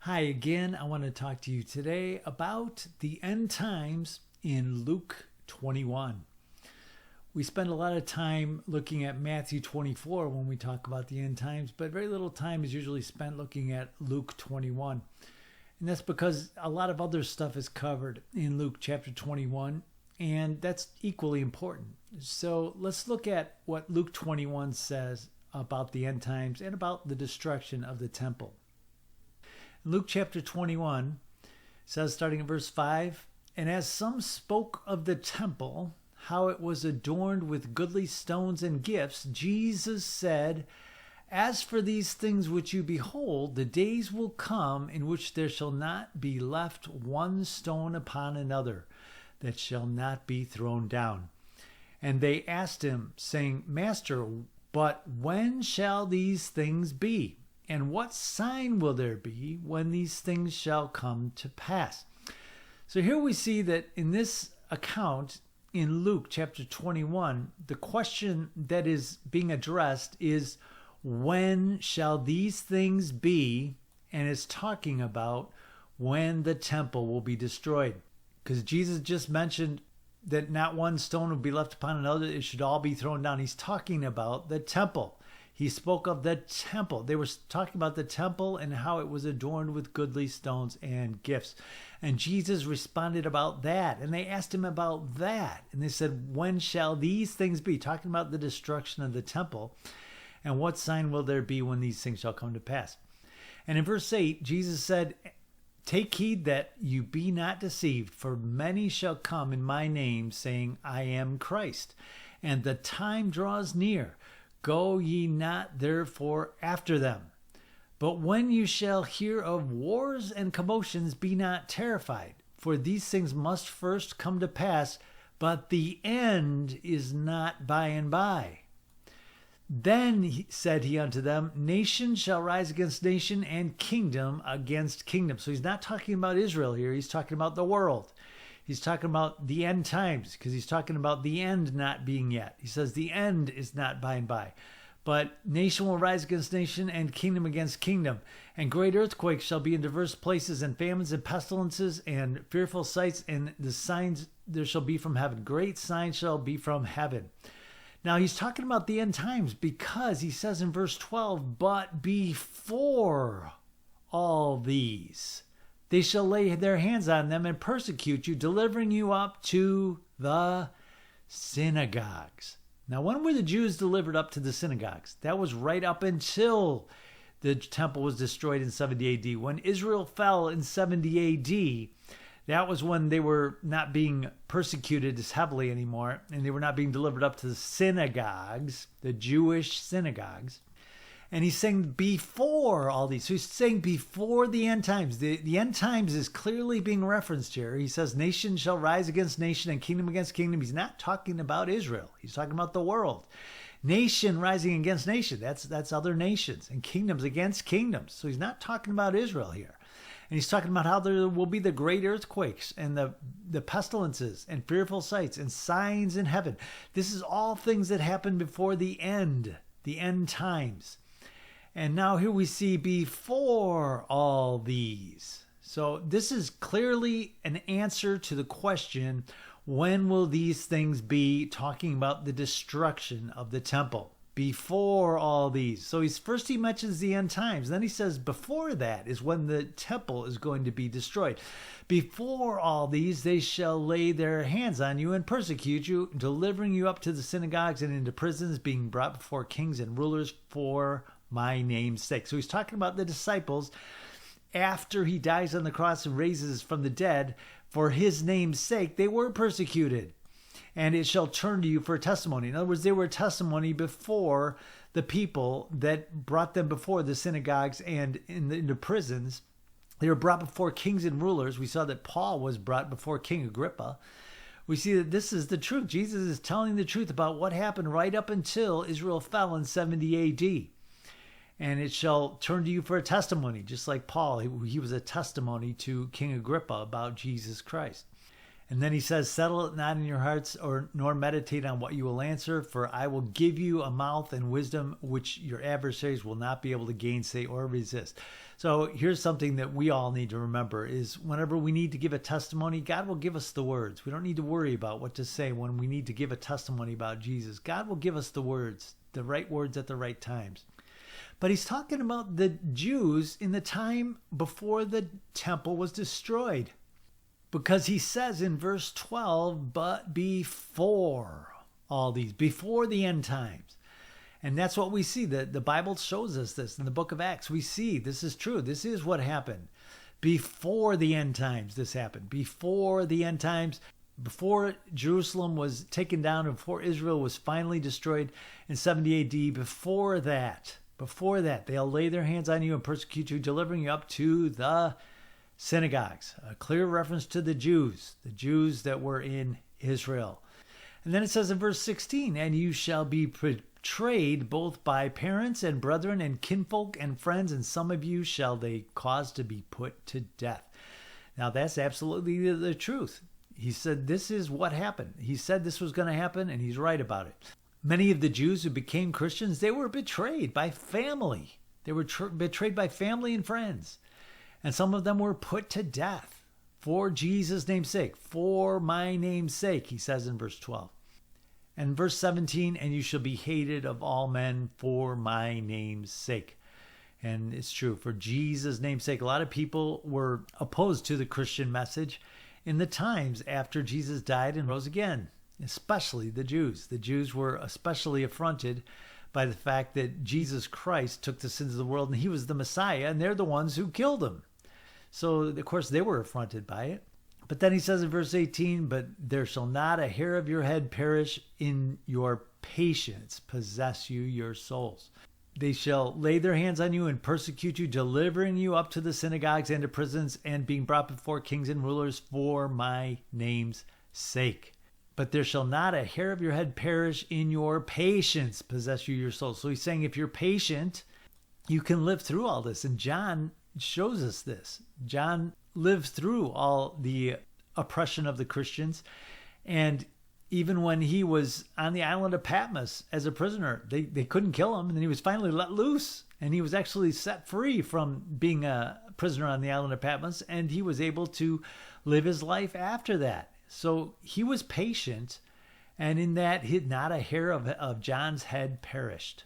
Hi again. I want to talk to you today about the end times in Luke 21. We spend a lot of time looking at Matthew 24 when we talk about the end times, but very little time is usually spent looking at Luke 21. And that's because a lot of other stuff is covered in Luke chapter 21, and that's equally important. So let's look at what Luke 21 says about the end times and about the destruction of the temple. Luke chapter 21 says, starting in verse 5, "And as some spoke of the temple, how it was adorned with goodly stones and gifts, Jesus said, As for these things which you behold, the days will come in which there shall not be left one stone upon another that shall not be thrown down. And they asked him, saying, Master, but when shall these things be? And what sign will there be when these things shall come to pass?" So here we see that in this account in Luke chapter 21, the question that is being addressed is, when shall these things be? And it's talking about when the temple will be destroyed. Because Jesus just mentioned that not one stone will be left upon another, it should all be thrown down. He's talking about the temple. He spoke of the temple. They were talking about the temple and how it was adorned with goodly stones and gifts. And Jesus responded about that. And they asked him about that. And they said, when shall these things be? Talking about the destruction of the temple. And what sign will there be when these things shall come to pass? And in verse 8, Jesus said, "Take heed that you be not deceived, for many shall come in my name, saying, I am Christ. And the time draws near. Go ye not therefore after them. But when you shall hear of wars and commotions, be not terrified. For these things must first come to pass, but the end is not by and by. Then said he unto them, Nation shall rise against nation, and kingdom against kingdom." So he's not talking about Israel here. He's talking about the world. He's talking about the end times, because he's talking about the end not being yet. He says the end is not by and by. But nation will rise against nation, and kingdom against kingdom. And great earthquakes shall be in diverse places, and famines and pestilences, and fearful sights, and the signs there shall be from heaven. Great signs shall be from heaven. Now he's talking about the end times, because he says in verse 12, "But before all these, they shall lay their hands on them and persecute you, delivering you up to the synagogues." Now, when were the Jews delivered up to the synagogues? That was right up until the temple was destroyed in 70 AD. When Israel fell in 70 AD, that was when they were not being persecuted as heavily anymore, and they were not being delivered up to the synagogues, the Jewish synagogues. And he's saying before all these. So he's saying before the end times. The end times is clearly being referenced here. He says nation shall rise against nation and kingdom against kingdom. He's not talking about Israel. He's talking about the world. Nation rising against nation. That's other nations. And kingdoms against kingdoms. So he's not talking about Israel here. And he's talking about how there will be the great earthquakes and the pestilences and fearful sights and signs in heaven. This is all things that happen before the end times. And now here we see before all these. So this is clearly an answer to the question, when will these things be? Talking about the destruction of the temple. Before all these. So he mentions the end times. Then he says before that is when the temple is going to be destroyed. Before all these, they shall lay their hands on you and persecute you, delivering you up to the synagogues and into prisons, being brought before kings and rulers for my name's sake. So he's talking about the disciples after he dies on the cross and raises from the dead. For his name's sake, they were persecuted. And it shall turn to you for a testimony. In other words, they were a testimony before the people that brought them before the synagogues and into prisons. They were brought before kings and rulers. We saw that Paul was brought before King Agrippa. We see that this is the truth. Jesus is telling the truth about what happened right up until Israel fell in 70 AD. And it shall turn to you for a testimony, just like Paul. He was a testimony to King Agrippa about Jesus Christ. And then he says, settle it not in your hearts, nor meditate on what you will answer, for I will give you a mouth and wisdom which your adversaries will not be able to gainsay or resist. So here's something that we all need to remember is whenever we need to give a testimony, God will give us the words. We don't need to worry about what to say when we need to give a testimony about Jesus. God will give us the words at the right times. But he's talking about the Jews in the time before the temple was destroyed. Because he says in verse 12, but before all these, before the end times. And that's what we see. The Bible shows us this in the book of Acts. We see this is true. This is what happened. Before the end times, this happened. Before the end times, before Jerusalem was taken down and before Israel was finally destroyed in 70 AD, before that, they'll lay their hands on you and persecute you, delivering you up to the synagogues. A clear reference to the Jews that were in Israel. And then it says in verse 16, and you shall be betrayed both by parents and brethren and kinfolk and friends, and some of you shall they cause to be put to death. Now that's absolutely the truth. He said this is what happened. He said this was going to happen, and he's right about it. Many of the Jews who became Christians, they were betrayed by family. They were betrayed by family and friends. And some of them were put to death for Jesus' name's sake, for my name's sake, he says in verse 12. And verse 17, and you shall be hated of all men for my name's sake. And it's true, for Jesus' name's sake. A lot of people were opposed to the Christian message in the times after Jesus died and rose again, especially the Jews. The Jews were especially affronted by the fact that Jesus Christ took the sins of the world and he was the Messiah, and they're the ones who killed him. So, of course, they were affronted by it. But then he says in verse 18, but there shall not a hair of your head perish, in your patience possess you your souls. They shall lay their hands on you and persecute you, delivering you up to the synagogues and to prisons, and being brought before kings and rulers for my name's sake. But there shall not a hair of your head perish, in your patience possess you your souls. So he's saying if you're patient, you can live through all this. And John shows us this. John lives through all the oppression of the Christians. And even when he was on the island of Patmos as a prisoner, they couldn't kill him. And then he was finally let loose. And he was actually set free from being a prisoner on the island of Patmos. And he was able to live his life after that. So he was patient. And in that, not a hair of John's head perished.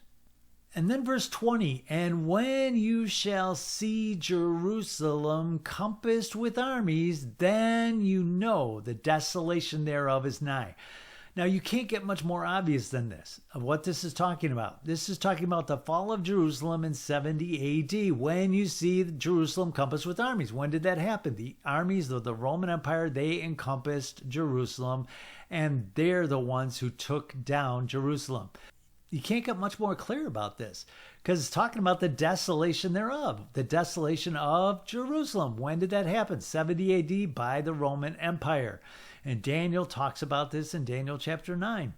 And then verse 20, and when you shall see Jerusalem compassed with armies, then you know the desolation thereof is nigh. Now, you can't get much more obvious than this, of what this is talking about. This is talking about the fall of Jerusalem in 70 AD, when you see Jerusalem compassed with armies. When did that happen? The armies of the Roman Empire, they encompassed Jerusalem, and they're the ones who took down Jerusalem. You can't get much more clear about this, because it's talking about the desolation thereof, the desolation of Jerusalem. When did that happen? 70 AD by the Roman Empire. And Daniel talks about this in Daniel chapter 9.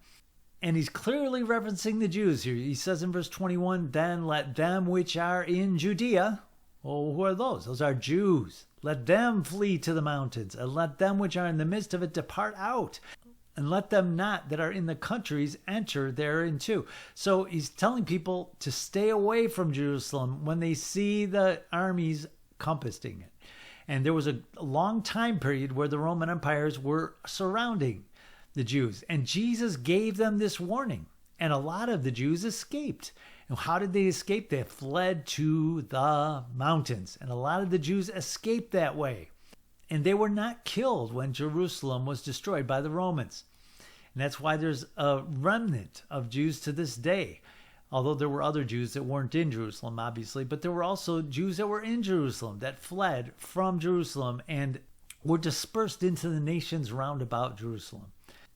And he's clearly referencing the Jews here. He says in verse 21, then let them which are in Judea, well, who are those? Those are Jews. Let them flee to the mountains, and let them which are in the midst of it depart out. And let them not that are in the countries enter therein too. So he's telling people to stay away from Jerusalem when they see the armies compassing it. And there was a long time period where the Roman empires were surrounding the Jews. And Jesus gave them this warning. And a lot of the Jews escaped. And how did they escape? They fled to the mountains. And a lot of the Jews escaped that way. And they were not killed when Jerusalem was destroyed by the Romans. And that's why there's a remnant of Jews to this day. Although there were other Jews that weren't in Jerusalem, obviously. But there were also Jews that were in Jerusalem that fled from Jerusalem and were dispersed into the nations round about Jerusalem.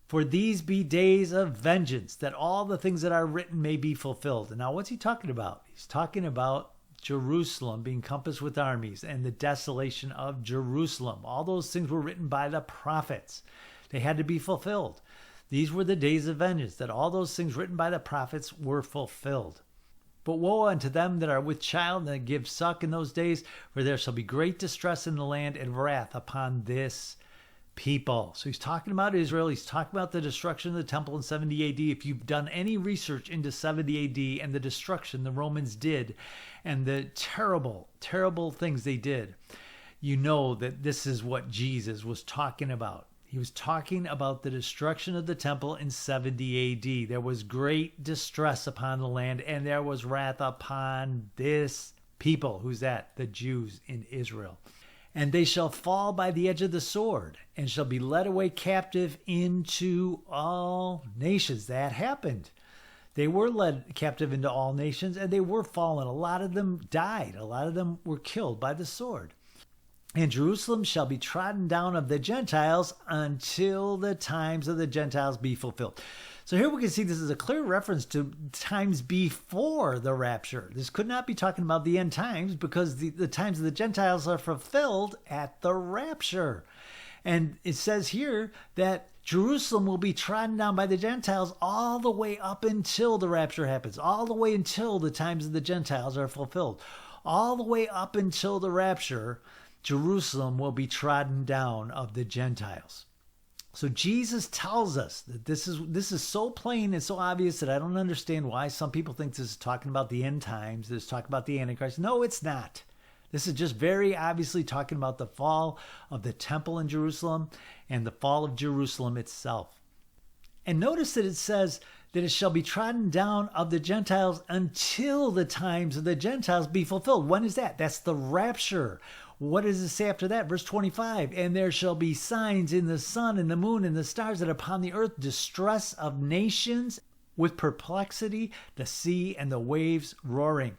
For these be days of vengeance, that all the things that are written may be fulfilled. And now what's he talking about? He's talking about Jerusalem being compassed with armies and the desolation of Jerusalem. All those things were written by the prophets. They had to be fulfilled. These were the days of vengeance, that all those things written by the prophets were fulfilled. But woe unto them that are with child and that give suck in those days, for there shall be great distress in the land and wrath upon this people. So he's talking about Israel. He's talking about the destruction of the temple in 70 AD. If you've done any research into 70 AD and the destruction the Romans did and the terrible, terrible things they did, you know that this is what Jesus was talking about. He was talking about the destruction of the temple in 70 AD. There was great distress upon the land, and there was wrath upon this people. Who's that? The Jews in Israel. And they shall fall by the edge of the sword, and shall be led away captive into all nations. That happened. They were led captive into all nations, and they were fallen. A lot of them died. A lot of them were killed by the sword. And Jerusalem shall be trodden down of the Gentiles until the times of the Gentiles be fulfilled. So here we can see this is a clear reference to times before the rapture. This could not be talking about the end times, because the times of the Gentiles are fulfilled at the rapture. And it says here that Jerusalem will be trodden down by the Gentiles all the way up until the rapture happens, all the way until the times of the Gentiles are fulfilled. All the way up until the rapture, Jerusalem will be trodden down of the Gentiles. So Jesus tells us that this is so plain and so obvious that I don't understand why some people think this is talking about the end times, this is talking about the Antichrist. No, it's not. This is just very obviously talking about the fall of the temple in Jerusalem and the fall of Jerusalem itself. And notice that it says that it shall be trodden down of the Gentiles until the times of the Gentiles be fulfilled. When is that? That's the rapture. What does it say after that? Verse 25, and there shall be signs in the sun and the moon and the stars, that upon the earth distress of nations with perplexity, the sea and the waves roaring.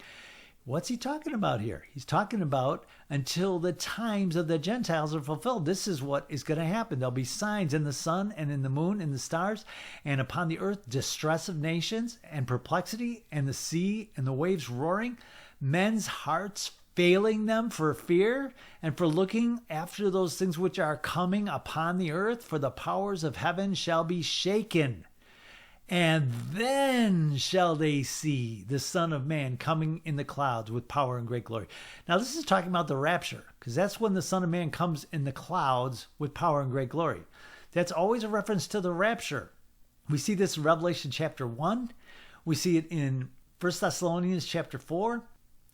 What's he talking about here? He's talking about until the times of the Gentiles are fulfilled. This is what is going to happen. There'll be signs in the sun and in the moon and the stars, and upon the earth distress of nations and perplexity, and the sea and the waves roaring, men's hearts failing them for fear and for looking after those things which are coming upon the earth, for the powers of heaven shall be shaken. And then shall they see the Son of Man coming in the clouds with power and great glory. Now, this is talking about the rapture, because that's when the Son of Man comes in the clouds with power and great glory. That's always a reference to the rapture. We see this in Revelation chapter 1. We see it in 1 Thessalonians chapter 4.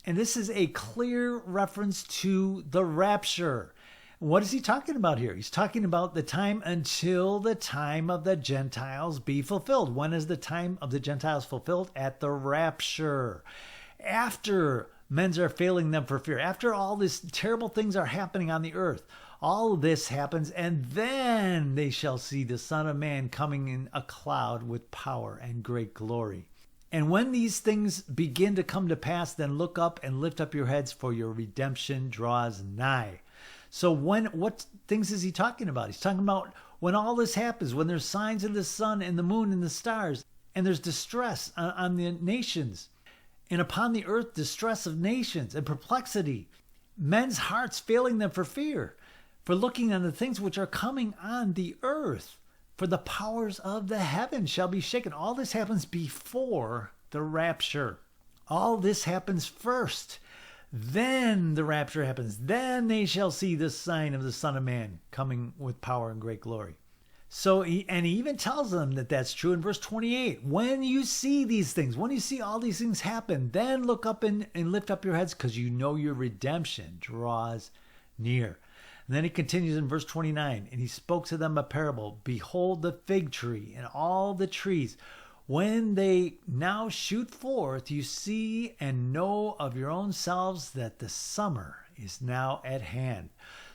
And this is a clear reference to the rapture. What is he talking about here? He's talking about the time until the time of the Gentiles be fulfilled. When is the time of the Gentiles fulfilled? At the rapture. After men are failing them for fear, after all these terrible things are happening on the earth, all of this happens, and then they shall see the Son of Man coming in a cloud with power and great glory. And when these things begin to come to pass, then look up and lift up your heads, for your redemption draws nigh. So what things is he talking about? He's talking about when all this happens, when there's signs in the sun and the moon and the stars, and there's distress on the nations, and upon the earth distress of nations and perplexity, men's hearts failing them for fear, for looking on the things which are coming on the earth. For the powers of the heavens shall be shaken. All this happens before the rapture. All this happens first. Then the rapture happens. Then they shall see the sign of the Son of Man coming with power and great glory. So, he even tells them that that's true in verse 28. When you see these things, when you see all these things happen, then look up and lift up your heads, because you know your redemption draws near. And then he continues in verse 29, and he spoke to them a parable. Behold the fig tree and all the trees. When they now shoot forth, you see and know of your own selves that the summer is now at hand.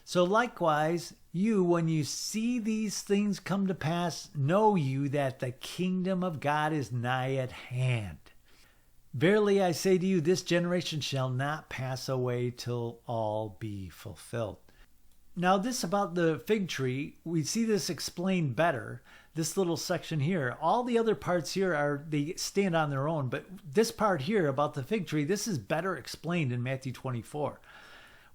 So likewise, you, when you see these things come to pass, know you that the kingdom of God is nigh at hand. Verily I say to you, this generation shall not pass away till all be fulfilled. Now, this about the fig tree, we see this explained better, this little section here. All the other parts here they stand on their own, but this part here about the fig tree, this is better explained in Matthew 24,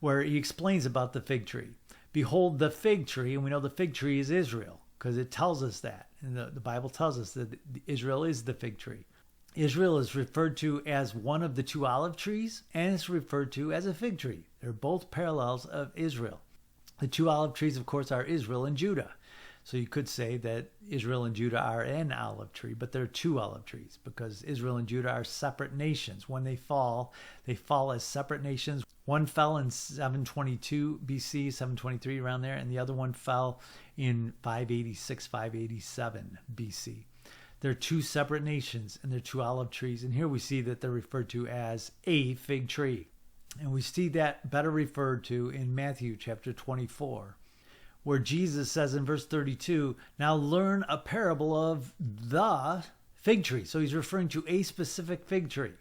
where he explains about the fig tree. Behold the fig tree, and we know the fig tree is Israel, because it tells us that. And the Bible tells us that Israel is the fig tree. Israel is referred to as one of the two olive trees, and it's referred to as a fig tree. They're both parallels of Israel. The two olive trees, of course, are Israel and Judah. So you could say that Israel and Judah are an olive tree, but they're two olive trees because Israel and Judah are separate nations. When they fall as separate nations. One fell in 722 BC, 723 around there, and the other one fell in 586, 587 BC. They're two separate nations, and they're two olive trees. And here we see that they're referred to as a fig tree. And we see that better referred to in Matthew chapter 24. Where Jesus says in verse 32, now learn a parable of the fig tree. So he's referring to a specific fig tree.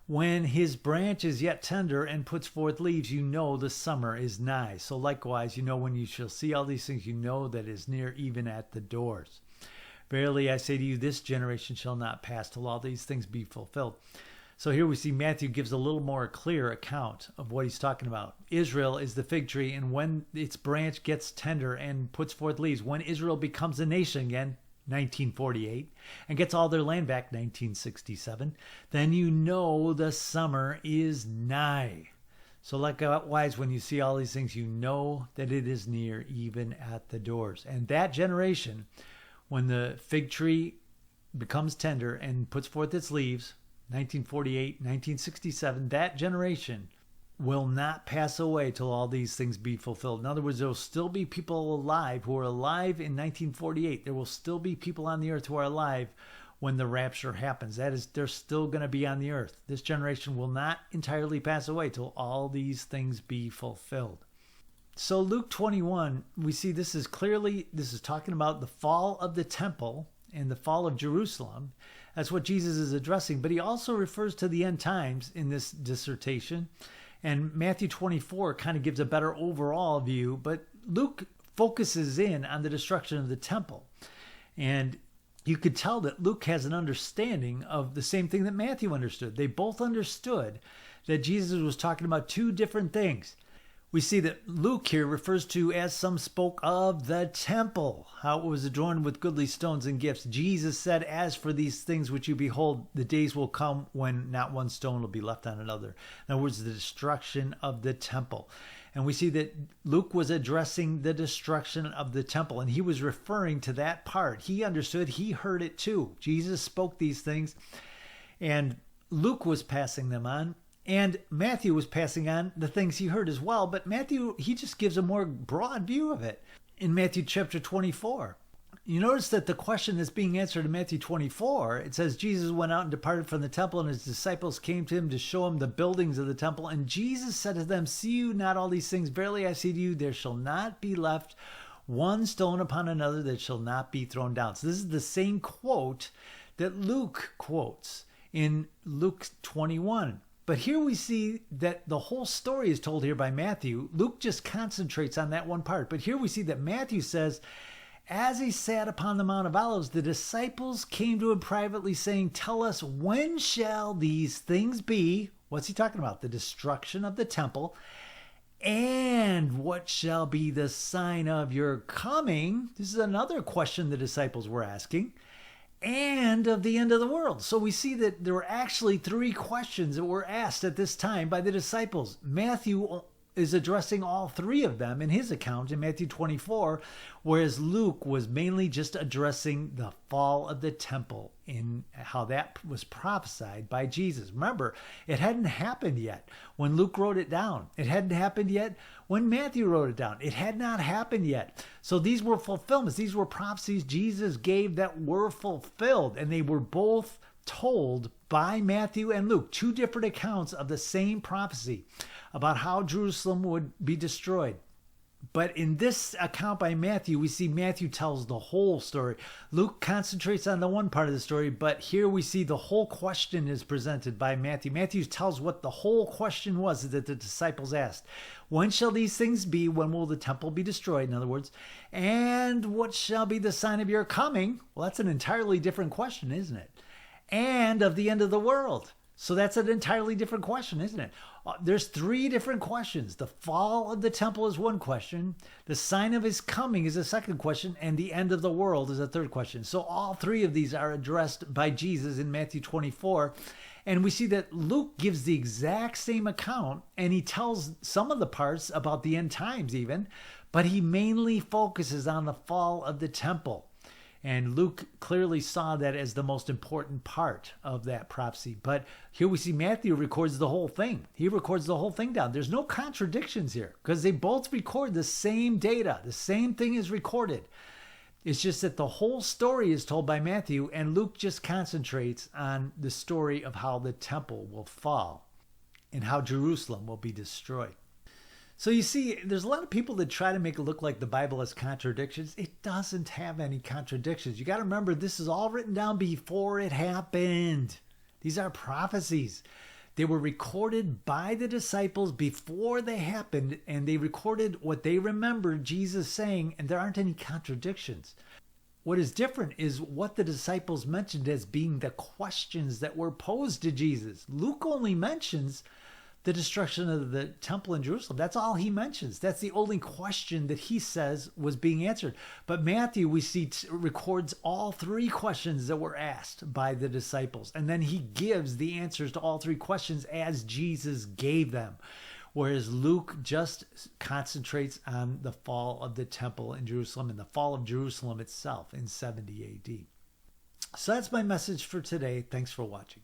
When his branch is yet tender and puts forth leaves, you know the summer is nigh. So likewise, you know when you shall see all these things, you know that is near, even at the doors. Verily I say to you, this generation shall not pass till all these things be fulfilled. So here we see Matthew gives a little more clear account of what he's talking about. Israel is the fig tree, and when its branch gets tender and puts forth leaves, when Israel becomes a nation again, 1948, and gets all their land back, 1967, then you know the summer is nigh. So likewise, when you see all these things, you know that it is near, even at the doors. And that generation, when the fig tree becomes tender and puts forth its leaves, 1948, 1967, that generation will not pass away till all these things be fulfilled. In other words, there will still be people alive who were alive in 1948. There will still be people on the earth who are alive when the rapture happens. That is, they're still going to be on the earth. This generation will not entirely pass away till all these things be fulfilled. So Luke 21, we see this is talking about the fall of the temple and the fall of Jerusalem. That's what Jesus is addressing. But he also refers to the end times in this dissertation. And Matthew 24 kind of gives a better overall view. But Luke focuses in on the destruction of the temple. And you could tell that Luke has an understanding of the same thing that Matthew understood. They both understood that Jesus was talking about two different things. We see that Luke here refers to, as some spoke of, the temple, how it was adorned with goodly stones and gifts. Jesus said, as for these things which you behold, the days will come when not one stone will be left on another. In other words, the destruction of the temple. And we see that Luke was addressing the destruction of the temple, and he was referring to that part. He understood, he heard it too. Jesus spoke these things, and Luke was passing them on. And Matthew was passing on the things he heard as well, but Matthew, he just gives a more broad view of it in Matthew chapter 24. You notice that the question that's being answered in Matthew 24, it says, Jesus went out and departed from the temple, and his disciples came to him to show him the buildings of the temple. And Jesus said to them, see you not all these things? Verily I say to you, there shall not be left one stone upon another that shall not be thrown down. So this is the same quote that Luke quotes in Luke 21. But here we see that the whole story is told here by Matthew. Luke just concentrates on that one part. But here we see that Matthew says, as he sat upon the Mount of Olives, the disciples came to him privately saying, tell us, when shall these things be? What's he talking about? The destruction of the temple. And what shall be the sign of your coming? This is another question the disciples were asking. And of the end of the world. So we see that there were actually three questions that were asked at this time by the disciples. Matthew is addressing all three of them in his account in Matthew 24, whereas Luke was mainly just addressing the fall of the temple in how that was prophesied by Jesus. Remember, it hadn't happened yet when Luke wrote it down. It hadn't happened yet when Matthew wrote it down. It had not happened yet. So these were fulfillments. These were prophecies Jesus gave that were fulfilled, and they were both told by Matthew and Luke, two different accounts of the same prophecy about how Jerusalem would be destroyed. But in this account by Matthew, we see Matthew tells the whole story. Luke concentrates on the one part of the story, but here we see the whole question is presented by Matthew. Matthew tells what the whole question was that the disciples asked. When shall these things be? When will the temple be destroyed? In other words, and what shall be the sign of your coming? Well, that's an entirely different question, isn't it? And of the end of the world. So that's an entirely different question, isn't it? There's three different questions. The fall of the temple is one question. The sign of his coming is a second question. And the end of the world is a third question. So all three of these are addressed by Jesus in Matthew 24. And we see that Luke gives the exact same account, and he tells some of the parts about the end times even, but he mainly focuses on the fall of the temple. And Luke clearly saw that as the most important part of that prophecy. But here we see Matthew records the whole thing. He records the whole thing down. There's no contradictions here because they both record the same data. The same thing is recorded. It's just that the whole story is told by Matthew, and Luke just concentrates on the story of how the temple will fall and how Jerusalem will be destroyed. So you see, there's a lot of people that try to make it look like the Bible has contradictions. It doesn't have any contradictions. You got to remember, this is all written down before it happened. These are prophecies. They were recorded by the disciples before they happened, and they recorded what they remembered Jesus saying, and there aren't any contradictions. What is different is what the disciples mentioned as being the questions that were posed to Jesus. Luke only mentions the destruction of the temple in Jerusalem. That's all he mentions. That's the only question that he says was being answered. But Matthew, we see, records all three questions that were asked by the disciples. And then he gives the answers to all three questions as Jesus gave them. Whereas Luke just concentrates on the fall of the temple in Jerusalem and the fall of Jerusalem itself in 70 AD. So that's my message for today. Thanks for watching.